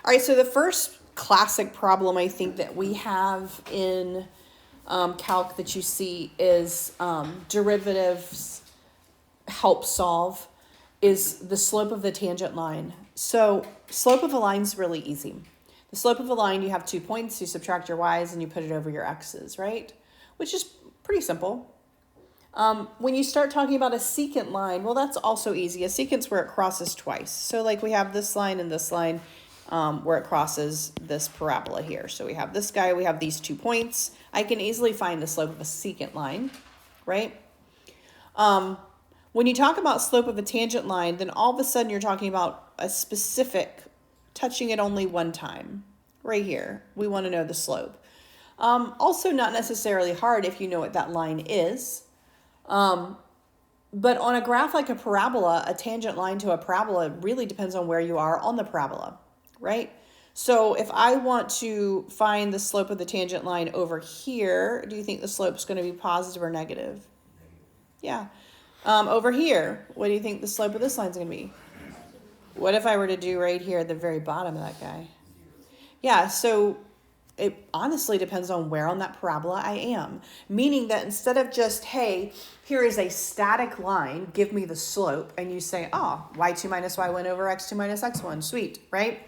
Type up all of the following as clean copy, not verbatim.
All right, so the first classic problem I think that we have in calc that you see is derivatives help solve is the slope of the tangent line. So slope of a line is really easy. The slope of a line, you have 2 points, you subtract your y's and you put it over your x's, right? Which is pretty simple. When you start talking about a secant line, well, that's also easy. A secant's where it crosses twice. So like we have this line and this line where it crosses this parabola here. So we have this guy, we have these 2 points. I can easily find the slope of a secant line, right? When you talk about slope of a tangent line, then all of a sudden you're talking about a specific, touching it only one time, right here. We want to know the slope. Also not necessarily hard if you know what that line is. But on a graph like a parabola, a tangent line to a parabola really depends on where you are on the parabola, right? So if I want to find the slope of the tangent line over here, do you think the slope is going to be positive or negative? Yeah. Over here, what do you think the slope of this line is going to be? What if I were to do right here at the very bottom of that guy? Yeah, so it honestly depends on where on that parabola I am. Meaning that instead of just, hey, here is a static line, give me the slope, and you say, oh, y2 minus y1 over x2 minus x1, sweet, right?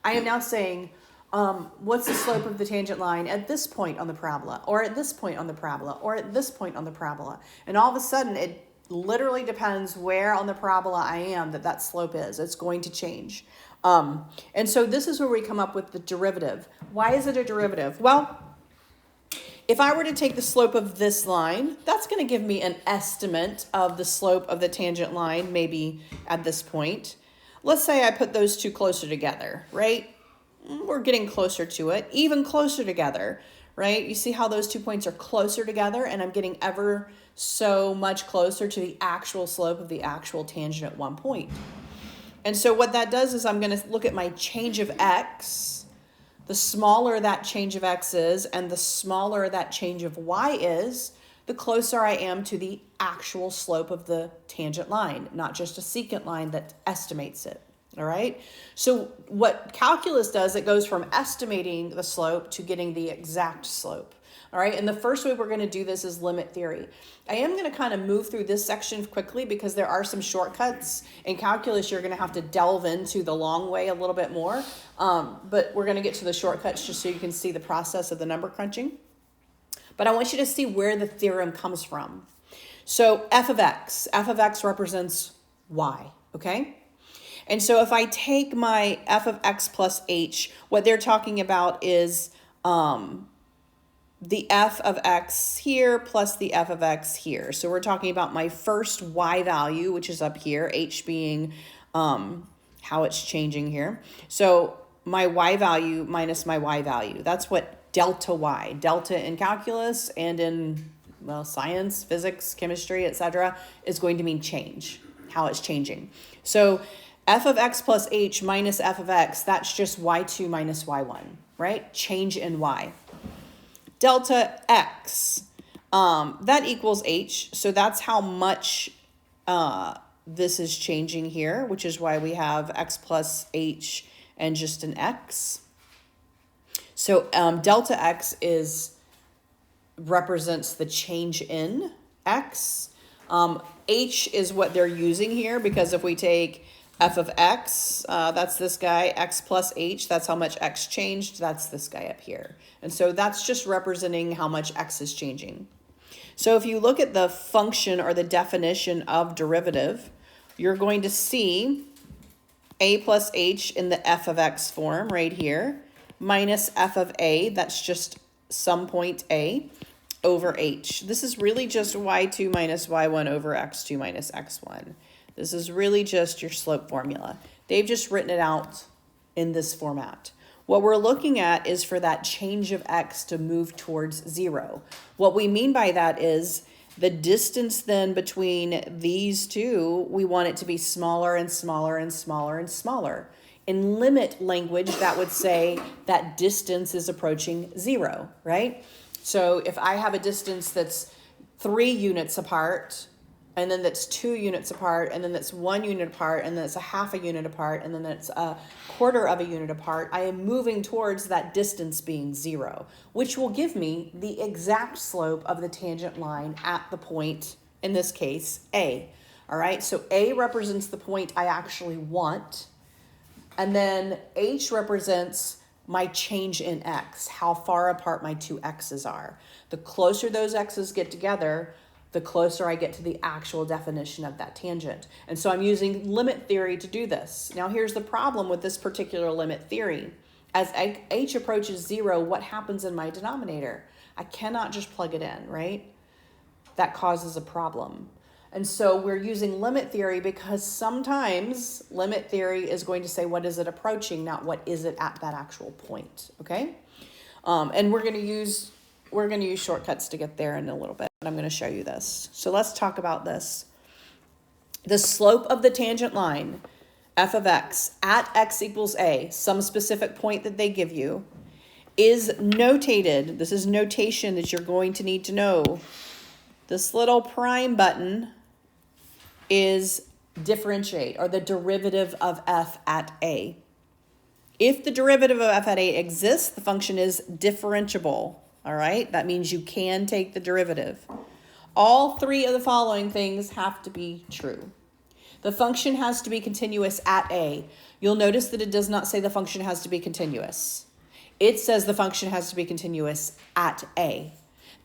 I am now saying, what's the slope of the tangent line at this point on the parabola, or at this point on the parabola, or at this point on the parabola? And all of a sudden, it literally depends where on the parabola I am that slope is. It's going to change. And so this is where we come up with the derivative. Why is it a derivative? Well, if I were to take the slope of this line, that's going to give me an estimate of the slope of the tangent line, maybe at this point. Let's say I put those two closer together, right? We're getting closer to it, even closer together, right? You see how those 2 points are closer together, and I'm getting ever so much closer to the actual slope of the actual tangent at one point. And so what that does is I'm going to look at my change of x. The smaller that change of x is and the smaller that change of y is, the closer I am to the actual slope of the tangent line, not just a secant line that estimates it. All right. So what calculus does, it goes from estimating the slope to getting the exact slope. All right. And the first way we're going to do this is limit theory. I am going to kind of move through this section quickly because there are some shortcuts. In calculus, you're going to have to delve into the long way a little bit more. But we're going to get to the shortcuts just so you can see the process of the number crunching. But I want you to see where the theorem comes from. So f of x represents y. Okay. And so if I take my f of x plus h, what they're talking about is the f of x here plus the f of x here. So we're talking about my first y value, which is up here, h being how it's changing here. So my y value minus my y value. That's what delta y, delta in calculus and in, well, science, physics, chemistry, etc., is going to mean change, how it's changing. So f of x plus h minus f of x, that's just y2 minus y1, right? Change in y. Delta x, that equals h, so that's how much this is changing here, which is why we have x plus h and just an x. So delta x represents the change in x. H is what they're using here, because if we take f of x, that's this guy, x plus h, that's how much x changed, that's this guy up here. And so that's just representing how much x is changing. So if you look at the function or the definition of derivative, you're going to see a plus h in the f of x form right here, minus f of a, that's just some point a, over h. This is really just y2 minus y1 over x2 minus x1. This is really just your slope formula. They've just written it out in this format. What we're looking at is for that change of x to move towards 0. What we mean by that is the distance then between these two, we want it to be smaller and smaller and smaller and smaller. In limit language, that would say that distance is approaching 0, right? So if I have a distance that's 3 units apart, and then that's 2 units apart, and then that's 1 unit apart, and then it's a half a unit apart, and then it's a quarter of a unit apart, I am moving towards that distance being 0, which will give me the exact slope of the tangent line at the point, in this case, A. All right, so A represents the point I actually want, and then H represents my change in X, how far apart my two X's are. The closer those X's get together, the closer I get to the actual definition of that tangent. And so I'm using limit theory to do this. Now here's the problem with this particular limit theory. As H approaches 0, what happens in my denominator? I cannot just plug it in, right? That causes a problem. And so we're using limit theory because sometimes limit theory is going to say what is it approaching, not what is it at that actual point, okay? And we're going to use shortcuts to get there in a little bit. I'm going to show you this. So let's talk about this. The slope of the tangent line, f of x, at x equals a, some specific point that they give you, is notated. This is notation that you're going to need to know. This little prime button is differentiate, or the derivative of f at a. If the derivative of f at a exists, the function is differentiable. All right, that means you can take the derivative. All 3 of the following things have to be true. The function has to be continuous at a. You'll notice that it does not say the function has to be continuous. It says the function has to be continuous at a.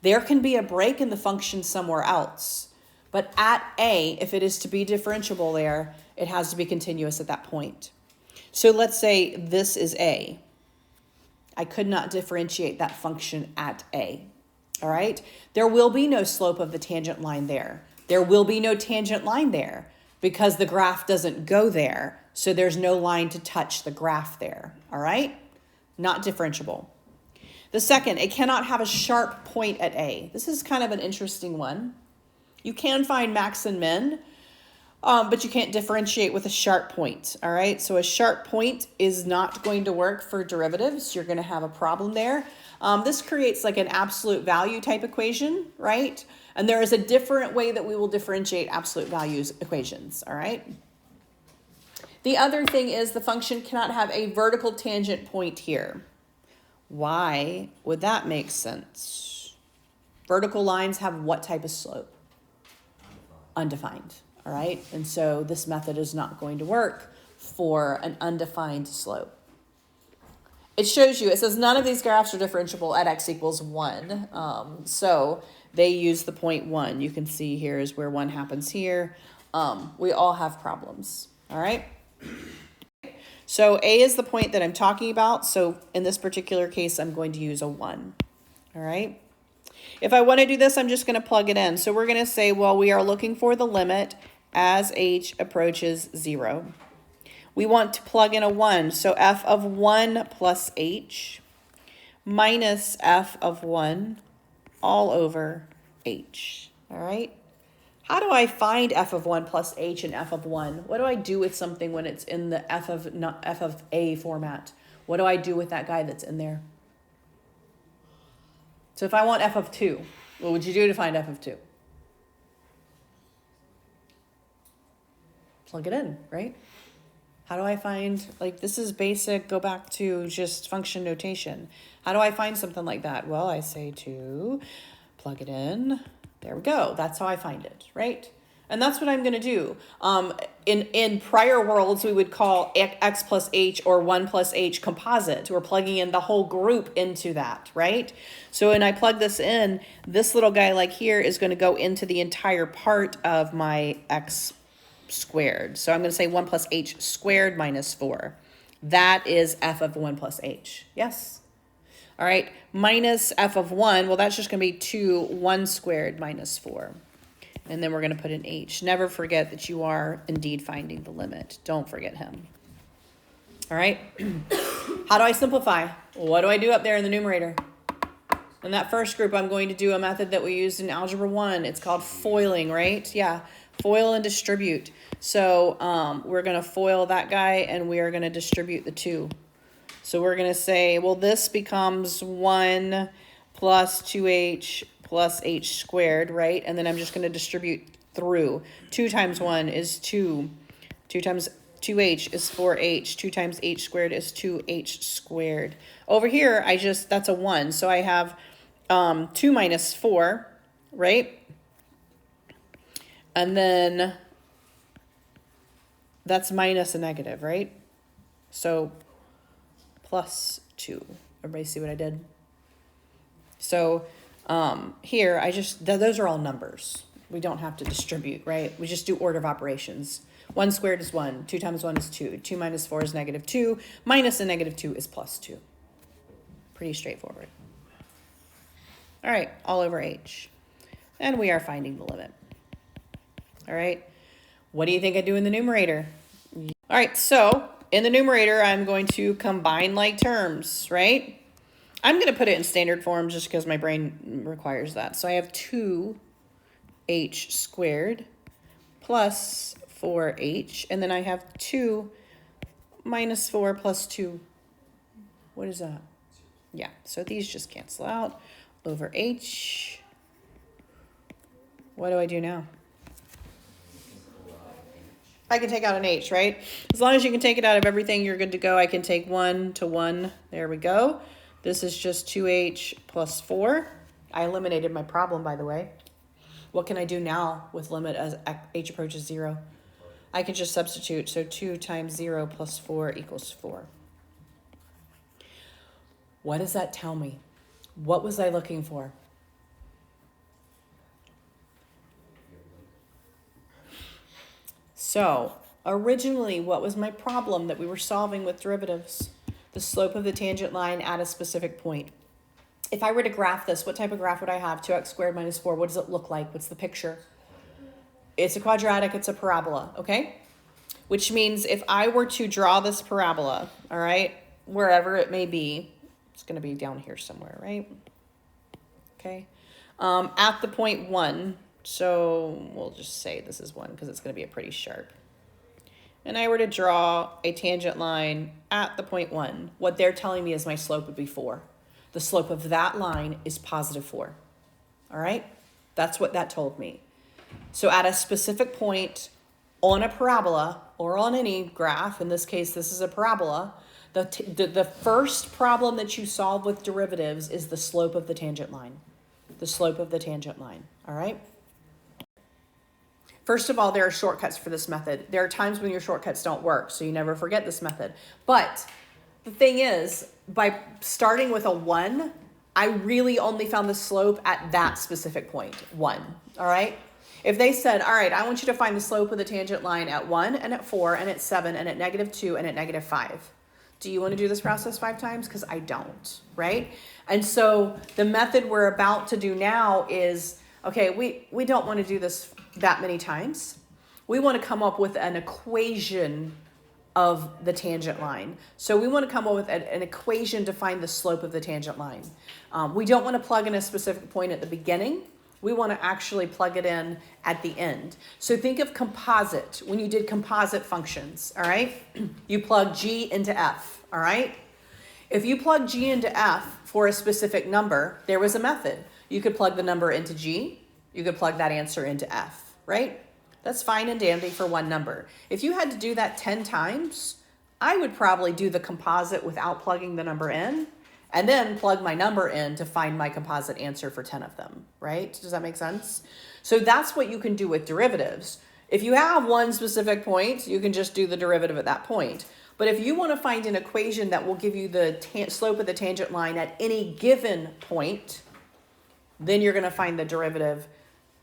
There can be a break in the function somewhere else, but at a, if it is to be differentiable there, it has to be continuous at that point. So let's say this is a. I could not differentiate that function at a, all right? There will be no slope of the tangent line there. There will be no tangent line there because the graph doesn't go there, so there's no line to touch the graph there, all right? Not differentiable. The second, it cannot have a sharp point at a. This is kind of an interesting one. You can find max and min, but you can't differentiate with a sharp point, all right? So a sharp point is not going to work for derivatives. You're going to have a problem there. This creates like an absolute value type equation, right? And there is a different way that we will differentiate absolute values equations, all right? The other thing is the function cannot have a vertical tangent point here. Why would that make sense? Vertical lines have what type of slope? Undefined. All right, and so this method is not going to work for an undefined slope. It shows you, it says none of these graphs are differentiable at x equals 1. So they use the point 1. You can see here is where 1 happens here. We all have problems, all right? So A is the point that I'm talking about. So in this particular case, I'm going to use a 1, all right? If I want to do this, I'm just going to plug it in. So we're going to say, well, we are looking for the limit as h approaches 0. We want to plug in a 1. So f of 1 plus h minus f of 1 all over h. All right? How do I find f of 1 plus h and f of 1? What do I do with something when it's in the f of a format? What do I do with that guy that's in there? So if I want f of 2, what would you do to find f of 2? Plug it in, right? How do I find, like, this is basic, go back to just function notation. How do I find something like that? Well, I say to plug it in. There we go. That's how I find it, right? And that's what I'm going to do. In prior worlds, we would call x plus h or 1 plus h composite. We're plugging in the whole group into that, right? So when I plug this in, this little guy like here is going to go into the entire part of my x squared. So I'm going to say 1 plus h squared minus 4. That is f of 1 plus h. Yes. All right. Minus f of 1. Well, that's just going to be 2, 1 squared minus 4. And then we're going to put an h. Never forget that you are indeed finding the limit. Don't forget him. All right. How do I simplify? What do I do up there in the numerator? In that first group, I'm going to do a method that we used in Algebra 1. It's called foiling, right? Yeah. Foil and distribute. So we're going to foil that guy, and we are going to distribute the 2. So we're going to say, well, this becomes 1 plus 2h plus h squared, right? And then I'm just going to distribute through. 2 times 1 is 2. 2 times 2h is 4h. 2 times h squared is 2h squared. Over here, that's a 1. So I have 2 minus 4, right? And then that's minus a negative, right? So plus 2. Everybody see what I did? So here, those are all numbers. We don't have to distribute, right? We just do order of operations. 1 squared is 1. 2 times 1 is 2. 2 minus 4 is negative 2. Minus a negative 2 is plus 2. Pretty straightforward. All right, all over h. And we are finding the limit. All right, what do you think I do in the numerator? All right, so in the numerator, I'm going to combine like terms, right? I'm going to put it in standard form just because my brain requires that. So I have 2h squared plus 4h, and then I have 2 minus 4 plus 2. What is that? Yeah, so these just cancel out over h. What do I do now? I can take out an h, right? As long as you can take it out of everything, you're good to go. I can take 1 to 1. There we go. This is just 2h plus 4. I eliminated my problem, by the way. What can I do now with limit as h approaches 0? I can just substitute. So 2 times 0 plus 4 equals 4. What does that tell me? What was I looking for? So originally, what was my problem that we were solving with derivatives? The slope of the tangent line at a specific point. If I were to graph this, what type of graph would I have? 2x squared minus 4. What does it look like? What's the picture? It's a quadratic. It's a parabola, okay? Which means if I were to draw this parabola, all right, wherever it may be, it's going to be down here somewhere, right? Okay. At the point 1, so we'll just say this is 1 because it's going to be a pretty sharp. And I were to draw a tangent line at the point 1, what they're telling me is my slope would be 4. The slope of that line is positive 4. All right? That's what that told me. So at a specific point on a parabola or on any graph, in this case, this is a parabola, the first problem that you solve with derivatives is the slope of the tangent line. The slope of the tangent line. All right? First of all, there are shortcuts for this method. There are times when your shortcuts don't work, so you never forget this method. But the thing is, by starting with a 1, I really only found the slope at that specific point, 1, all right? If they said, all right, I want you to find the slope of the tangent line at 1 and at 4 and at 7 and at negative 2 and at negative 5. Do you want to do this process 5 times? Because I don't, right? And so the method we're about to do now is, okay, we don't want to do this that many times. We want to come up with an equation of the tangent line. So we want to come up with an equation to find the slope of the tangent line. We don't want to plug in a specific point at the beginning. We want to actually plug it in at the end. So think of composite. When you did composite functions, all right? You plug G into F, all right? If you plug G into F for a specific number, there was a method. You could plug the number into G. You could plug that answer into F, right? That's fine and dandy for one number. If you had to do that 10 times, I would probably do the composite without plugging the number in and then plug my number in to find my composite answer for 10 of them, right? Does that make sense? So that's what you can do with derivatives. If you have one specific point, you can just do the derivative at that point. But if you want to find an equation that will give you the slope of the tangent line at any given point, then you're going to find the derivative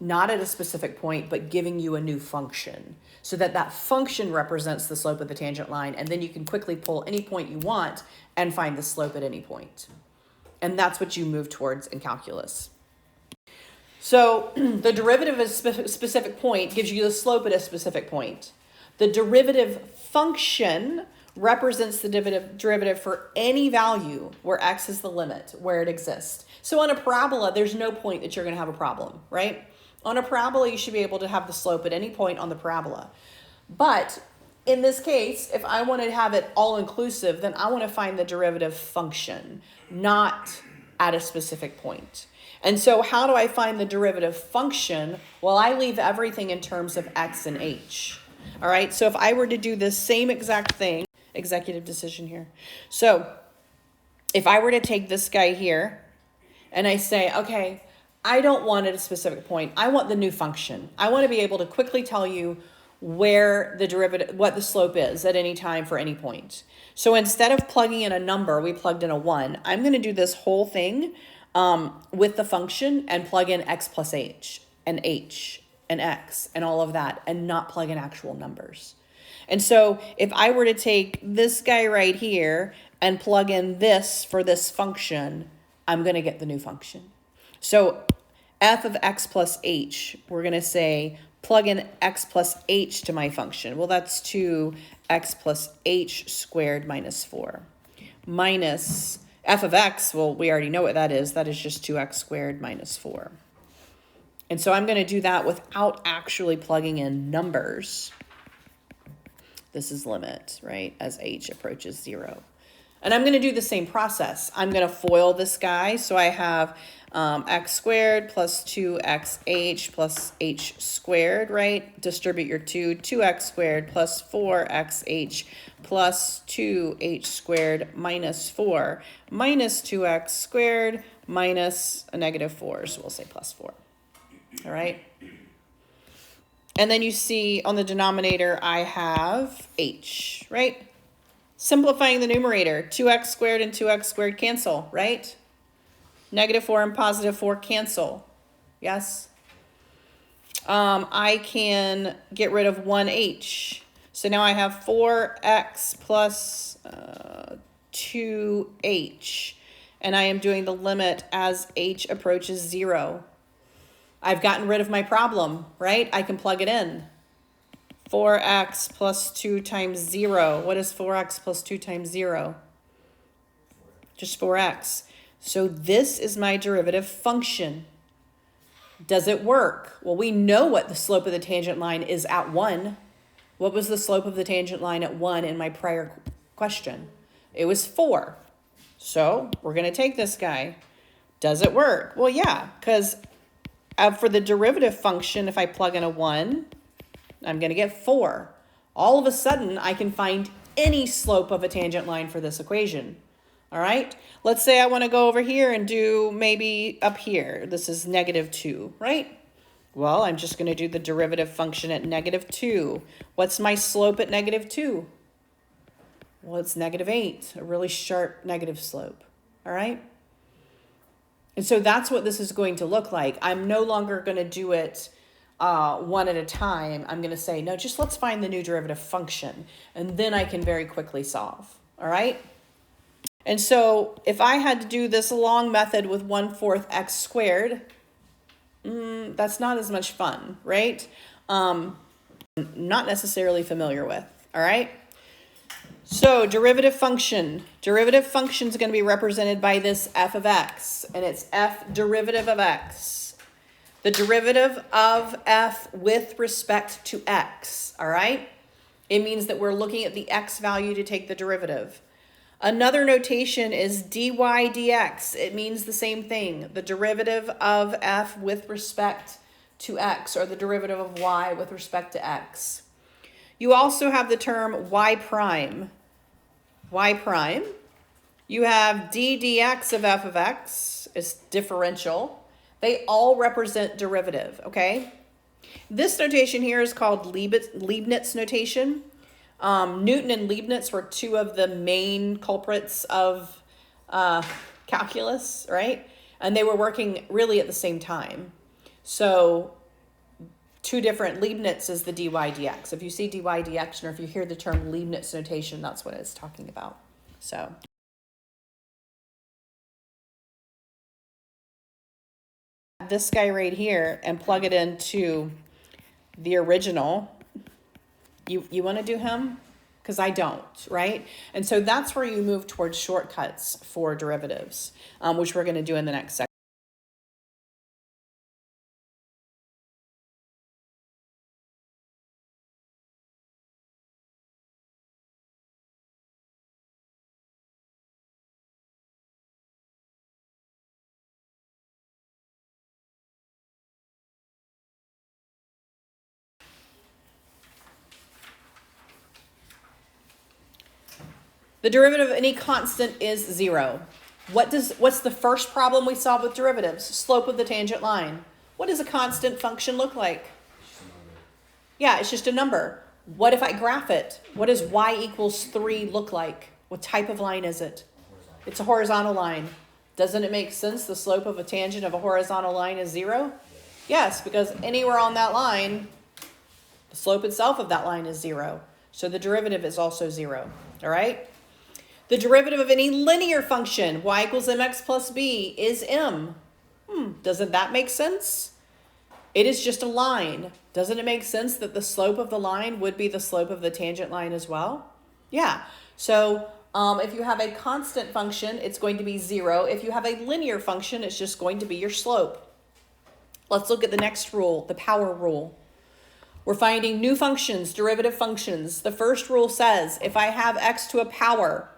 not at a specific point, but giving you a new function so that that function represents the slope of the tangent line. And then you can quickly pull any point you want and find the slope at any point. And that's what you move towards in calculus. So the derivative at a specific point gives you the slope at a specific point. The derivative function represents the derivative for any value where x is the limit, where it exists. So on a parabola, there's no point that you're going to have a problem, right? On a parabola, you should be able to have the slope at any point on the parabola. But in this case, if I want to have it all-inclusive, then I want to find the derivative function, not at a specific point. And so how do I find the derivative function? Well, I leave everything in terms of x and h. All right, so if I were to do this same exact thing, executive decision here. So if I were to take this guy here and I say, okay, I don't want at a specific point. I want the new function. I want to be able to quickly tell you where the derivative, what the slope is at any time for any point. So instead of plugging in a number, we plugged in a 1. I'm going to do this whole thing with the function and plug in x plus h and x and all of that and not plug in actual numbers. And so if I were to take this guy right here and plug in this for this function, I'm going to get the new function. So f of x plus h, we're going to say plug in x plus h to my function. Well, that's 2x plus h squared minus 4. Minus f of x, well, we already know what that is. That is just 2x squared minus 4. And so I'm going to do that without actually plugging in numbers. This is limit, right, as h approaches 0. And I'm going to do the same process. I'm going to FOIL this guy. So I have x squared plus 2xh plus h squared, right? Distribute your 2x squared plus 4xh plus 2h squared minus 4 minus 2x squared minus a negative 4. So we'll say plus 4. All right. And then you see on the denominator, I have h, right? Simplifying the numerator, 2x squared and 2x squared cancel, right? Negative 4 and positive 4 cancel. Yes? I can get rid of 1h. So now I have 4x plus 2h. And I am doing the limit as h approaches 0. I've gotten rid of my problem, right? I can plug it in. 4x plus 2 times 0. What is 4x plus 2 times 0? Just 4x. So this is my derivative function. Does it work? Well, we know what the slope of the tangent line is at 1. What was the slope of the tangent line at 1 in my prior question? It was 4. So we're going to take this guy. Does it work? Well, yeah, because for the derivative function, if I plug in a 1, I'm going to get 4. All of a sudden, I can find any slope of a tangent line for this equation. All right? Let's say I want to go over here and do maybe up here. This is negative 2, right? Well, I'm just going to do the derivative function at negative 2. What's my slope at negative 2? Well, it's negative 8, a really sharp negative slope. All right? And so that's what this is going to look like. I'm no longer going to do it one at a time. I'm going to say, no, just let's find the new derivative function. And then I can very quickly solve. All right? And so if I had to do this long method with 1/4 x squared, that's not as much fun, right? Not necessarily familiar with. All right? So derivative function. Derivative function is going to be represented by this f of x. And it's f derivative of x. The derivative of f with respect to x, all right? It means that we're looking at the x value to take the derivative. Another notation is dy dx. It means the same thing. The derivative of f with respect to x, or the derivative of y with respect to x. You also have the term y prime. Y prime. You have d dx of f of x is differential. They all represent derivative, okay? This notation here is called Leibniz notation. Newton and Leibniz were two of the main culprits of calculus, right? And they were working really at the same time. So two different, Leibniz is the dy dx. If you see dy dx, or if you hear the term Leibniz notation, that's what it's talking about. So this guy right here and plug it into the original. You want to do him? Because I don't, right? And so that's where you move towards shortcuts for derivatives, which we're going to do in the next section. The derivative of any constant is 0. What's the first problem we solved with derivatives? Slope of the tangent line. What does a constant function look like? Yeah, it's just a number. What if I graph it? What does y equals 3 look like? What type of line is it? It's a horizontal line. Doesn't it make sense the slope of a tangent of a horizontal line is 0? Yes, because anywhere on that line, the slope itself of that line is 0. So the derivative is also 0. All right? The derivative of any linear function, y equals mx plus b, is m. Doesn't that make sense? It is just a line. Doesn't it make sense that the slope of the line would be the slope of the tangent line as well? Yeah. So if you have a constant function, it's going to be 0. If you have a linear function, it's just going to be your slope. Let's look at the next rule, the power rule. We're finding new functions, derivative functions. The first rule says if I have x to a power,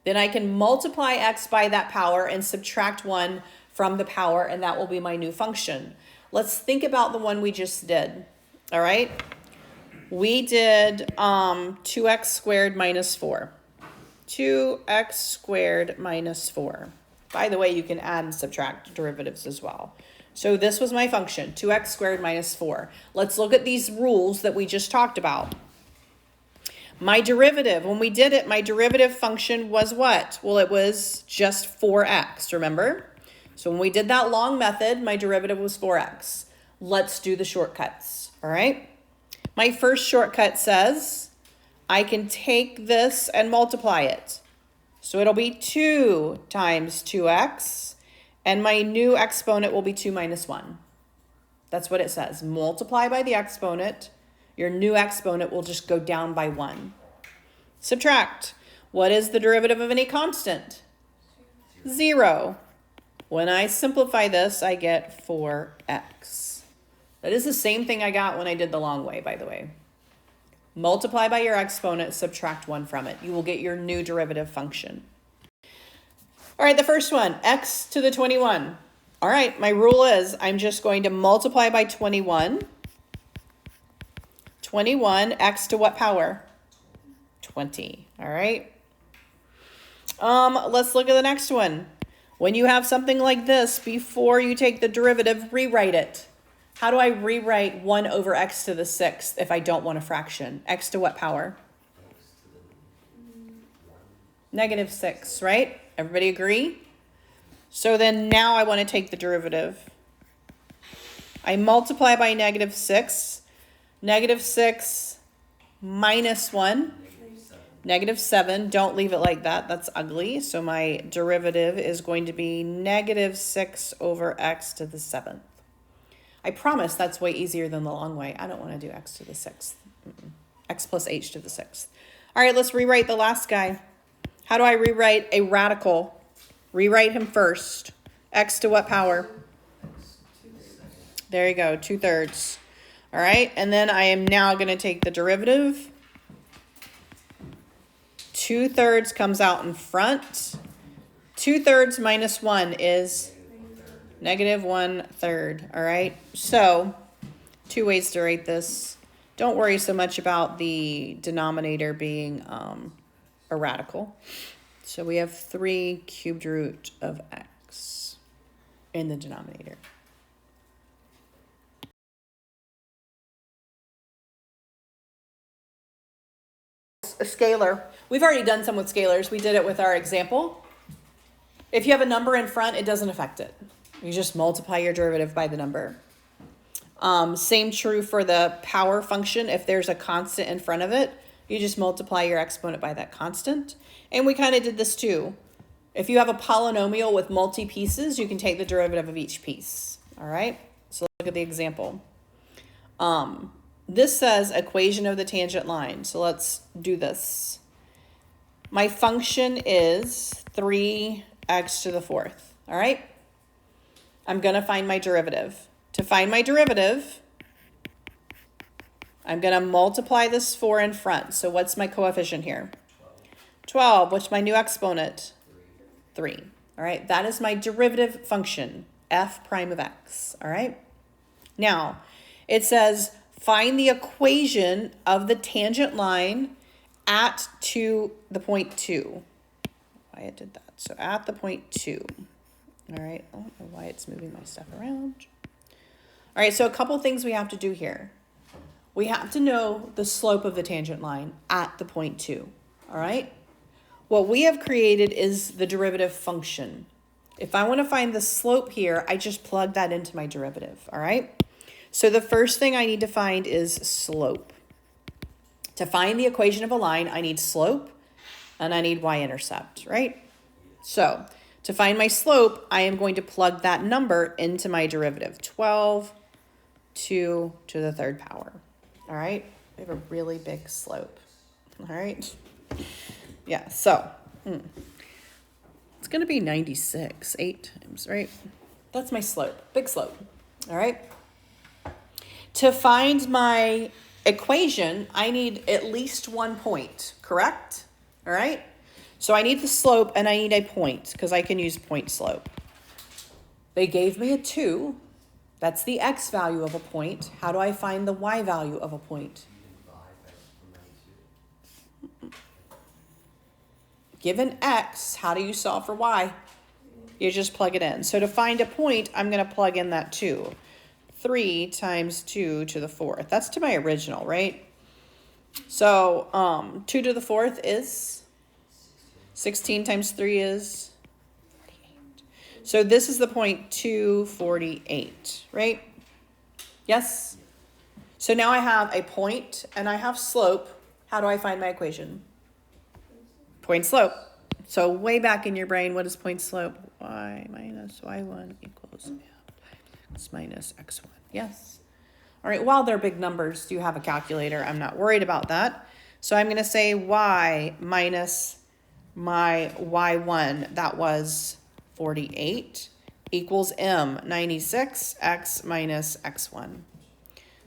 then I can multiply x by that power and subtract 1 from the power, and that will be my new function. Let's think about the one we just did. All right? We did 2x squared minus 4. 2x squared minus 4. By the way, you can add and subtract derivatives as well. So this was my function, 2x squared minus 4. Let's look at these rules that we just talked about. My derivative, when we did it, my derivative function was what? Well, it was just 4x, remember? So when we did that long method, my derivative was 4x. Let's do the shortcuts, all right? My first shortcut says I can take this and multiply it. So it'll be 2 times 2x, and my new exponent will be 2 minus 1. That's what it says. Multiply by the exponent. Your new exponent will just go down by 1. Subtract. What is the derivative of any constant? 0. When I simplify this, I get 4x. That is the same thing I got when I did the long way, by the way. Multiply by your exponent, subtract 1 from it. You will get your new derivative function. All right, the first one, x to the 21. All right, my rule is I'm just going to multiply by 21. 21, x to what power? 20, all right? Let's look at the next one. When you have something like this, before you take the derivative, rewrite it. How do I rewrite 1 over x to the 6th if I don't want a fraction? X to what power? Negative 6, right? Everybody agree? So then now I want to take the derivative. I multiply by negative 6. Negative 6 minus 1. Negative 7. Don't leave it like that. That's ugly. So my derivative is going to be negative 6 over x to the 7th. I promise that's way easier than the long way. I don't want to do x to the 6th. X plus h to the 6th. All right, let's rewrite the last guy. How do I rewrite a radical? Rewrite him first. X to what power? There you go, 2/3. All right, and then I am now going to take the derivative. 2/3 comes out in front. 2/3 minus 1 is negative 1/3. All right, so 2 ways to write this. Don't worry so much about the denominator being a radical. So we have 3 cubed root of x in the denominator. A scalar. We've already done some with scalars. We did it with our example. If you have a number in front, it doesn't affect it. You just multiply your derivative by the number. Same true for the power function. If there's a constant in front of it, you just multiply your exponent by that constant. And we kind of did this too. If you have a polynomial with multi-pieces, you can take the derivative of each piece. All right, so look at the example. This says equation of the tangent line. So let's do this. My function is 3x to the 4th. All right, I'm going to find my derivative. To find my derivative, I'm going to multiply this 4 in front. So what's my coefficient here? 12. What's my new exponent? 3. All right, that is my derivative function, f prime of x. All right, now it says find the equation of the tangent line at the point 2. Why it did that. So at the point 2. All right. I don't know why it's moving my stuff around. All right. So a couple things we have to do here. We have to know the slope of the tangent line at the point 2. All right. What we have created is the derivative function. If I want to find the slope here, I just plug that into my derivative. All right. So the first thing I need to find is slope. To find the equation of a line, I need slope and I need y-intercept, right? So to find my slope, I am going to plug that number into my derivative. 12, 2 to the third power. All right. We have a really big slope. All right. Yeah. So it's going to be 96, 8 times, right? That's my slope. Big slope. All right. To find my equation, I need at least 1 point, correct? All right. So I need the slope and I need a point because I can use point slope. They gave me a 2. That's the x value of a point. How do I find the y value of a point? Given x, how do you solve for y? You just plug it in. So to find a point, I'm going to plug in that 2. 3 times 2 to the 4th. That's to my original, right? So 2 to the 4th is 16 times 3 is 48. So this is the point 248, right? Yes? So now I have a point and I have slope. How do I find my equation? Point slope. So way back in your brain, what is point slope? Y minus y1 equals x minus x1. Yes. All right, while they're big numbers, do you have a calculator? I'm not worried about that. So I'm going to say y minus my y1, that was 48, equals m, 96, x minus x1.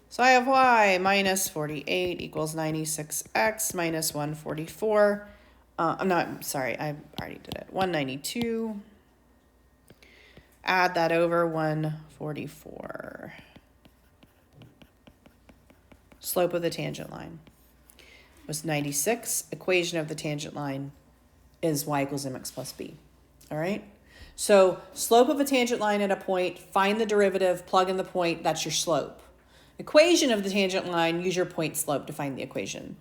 So I have y minus 48 equals 96x minus 144. I'm sorry, I already did it. 192. Add that over 144. Slope of the tangent line was 96. Equation of the tangent line is y equals mx plus b. All right. So slope of a tangent line at a point, find the derivative, plug in the point, that's your slope. Equation of the tangent line, use your point slope to find the equation.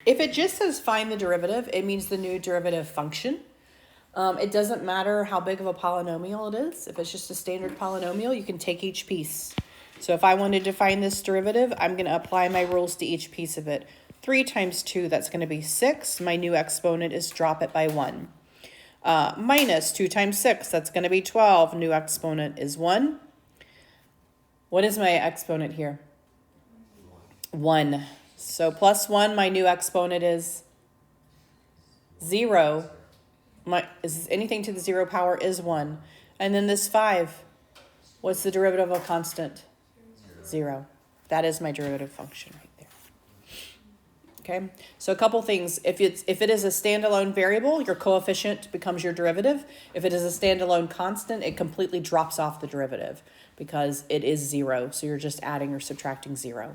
If it just says find the derivative, it means the new derivative function. It doesn't matter how big of a polynomial it is. If it's just a standard polynomial, you can take each piece. So if I wanted to find this derivative, I'm going to apply my rules to each piece of it. 3 times 2, that's going to be 6. My new exponent is drop it by 1. Minus 2 times 6, that's going to be 12. New exponent is 1. What is my exponent here? 1. So plus 1, my new exponent is 0. Anything to the 0 power is 1. And then this 5, what's the derivative of a constant? 0. That is my derivative function right there. Okay, so a couple things. If it is a standalone variable, your coefficient becomes your derivative. If it is a standalone constant, it completely drops off the derivative because it is 0. So you're just adding or subtracting 0.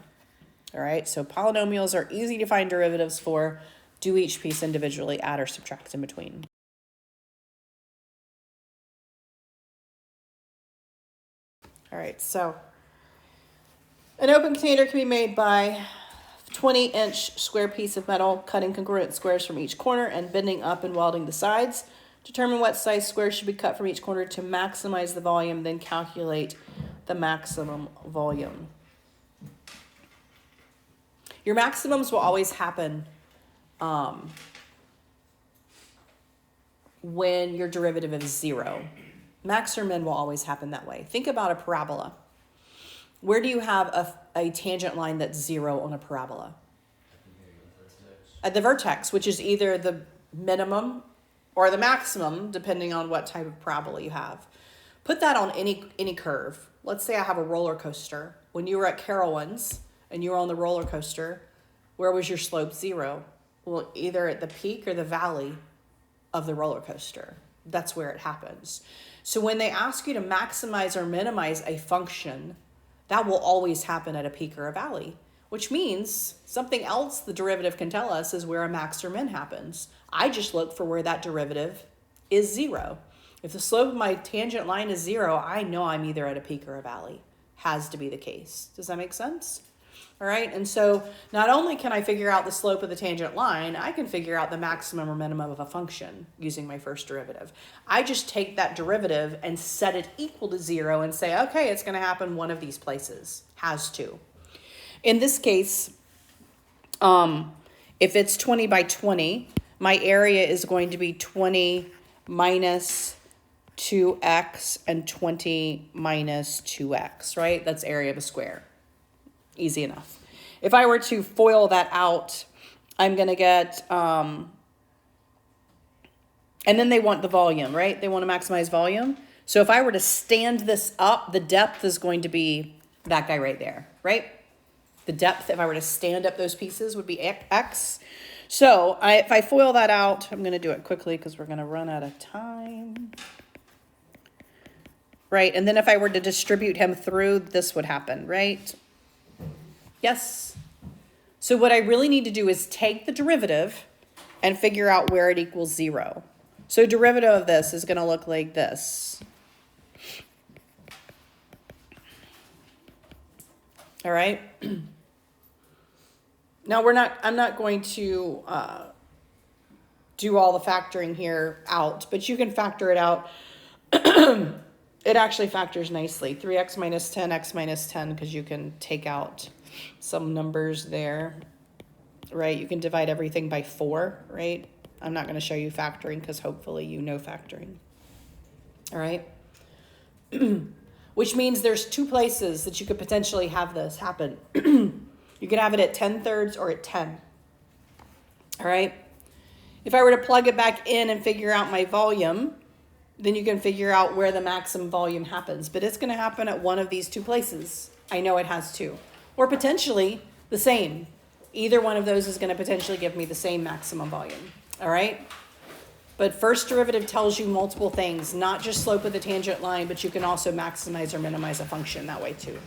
All right, so polynomials are easy to find derivatives for. Do each piece individually, add or subtract in between. All right, so an open container can be made by 20-inch square piece of metal, cutting congruent squares from each corner and bending up and welding the sides. Determine what size squares should be cut from each corner to maximize the volume, then calculate the maximum volume. Your maximums will always happen when your derivative is 0. Max or min will always happen that way. Think about a parabola. Where do you have a tangent line that's 0 on a parabola? At the vertex, which is either the minimum or the maximum, depending on what type of parabola you have. Put that on any curve. Let's say I have a roller coaster. When you were at Carowinds and you were on the roller coaster, where was your slope 0? Well, either at the peak or the valley of the roller coaster. That's where it happens. So when they ask you to maximize or minimize a function, that will always happen at a peak or a valley, which means something else the derivative can tell us is where a max or min happens. I just look for where that derivative is 0. If the slope of my tangent line is 0, I know I'm either at a peak or a valley. Has to be the case. Does that make sense? All right, and so not only can I figure out the slope of the tangent line, I can figure out the maximum or minimum of a function using my first derivative. I just take that derivative and set it equal to 0 and say, okay, it's going to happen one of these places. Has to. In this case, if it's 20 by 20, my area is going to be 20 minus 2x and 20 minus 2x, right? That's area of a square. Easy enough. If I were to FOIL that out, I'm going to get, and then they want the volume, right? They want to maximize volume. So if I were to stand this up, the depth is going to be that guy right there, right? The depth, if I were to stand up those pieces, would be x. So if I FOIL that out, I'm going to do it quickly because we're going to run out of time. Right, and then if I were to distribute him through, this would happen, right? Yes. So what I really need to do is take the derivative and figure out where it equals 0. So derivative of this is going to look like this. All right. Now I'm not going to do all the factoring here out, but you can factor it out. It actually factors nicely. 3x minus 10, x minus 10, because you can take out some numbers there, right? You can divide everything by 4, right? I'm not going to show you factoring because hopefully you know factoring. All right. Which means there's 2 places that you could potentially have this happen. You could have it at 10/3 or at 10. All right. If I were to plug it back in and figure out my volume, then you can figure out where the maximum volume happens. But it's going to happen at one of these 2 places. I know it has to. Or potentially the same. Either one of those is going to potentially give me the same maximum volume. All right? But first derivative tells you multiple things, not just slope of the tangent line, but you can also maximize or minimize a function that way too.